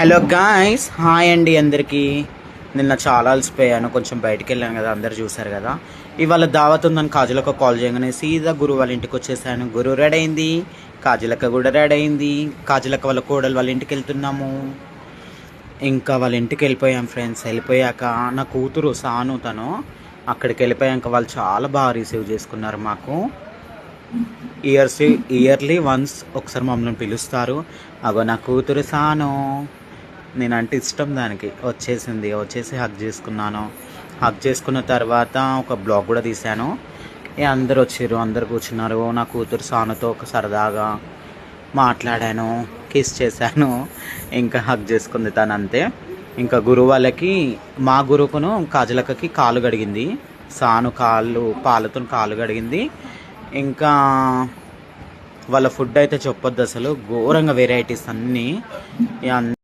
Hello guys, hi అండి అందరికీ. నిన్న చాలా అలసిపోయాను, కొంచెం బయటికి వెళ్ళాను కదా, అందరు చూశారు కదా. ఇవాళ దావత్ ఉందని కాజలక్క కాల్ చేయగానే సీదా గురువు వాళ్ళ ఇంటికి వచ్చేసాను. గురువు రెడీ అయింది, కాజలక్క కూడా రెడీ అయింది. కాజలక్క వాళ్ళ కోడలు వాళ్ళ ఇంటికి వెళ్తున్నాము. ఇంకా వాళ్ళ ఇంటికి వెళ్ళిపోయాం ఫ్రెండ్స్. వెళ్ళిపోయాక నా కూతురు సాను, తను అక్కడికి వెళ్ళిపోయాక వాళ్ళు చాలా బాగా రిసీవ్ చేసుకున్నారు. మాకు ఇయర్లీ వన్స్ ఒకసారి మమ్మల్ని పిలుస్తారు. అగో నా కూతురు సాను, నేనంటే ఇష్టం దానికి. వచ్చేసి హగ్ చేసుకున్నాను. హగ్ చేసుకున్న తర్వాత ఒక బ్లాగ్ కూడా తీశాను. అందరు వచ్చారు, అందరు కూర్చున్నారు. నా కూతురు సానుతో ఒక సరదాగా మాట్లాడాను, కిస్ చేశాను, ఇంకా హగ్ చేసుకుంది తను, అంతే. ఇంకా గురువు వాళ్ళకి, మా గురువుకును కాజలక్కకి కాలు గడిగింది. సాను పాలతో కాలు గడిగింది. ఇంకా వాళ్ళ ఫుడ్ అయితే చెప్పొద్దు, అసలు ఘోరంగా వెరైటీస్ అన్నీ.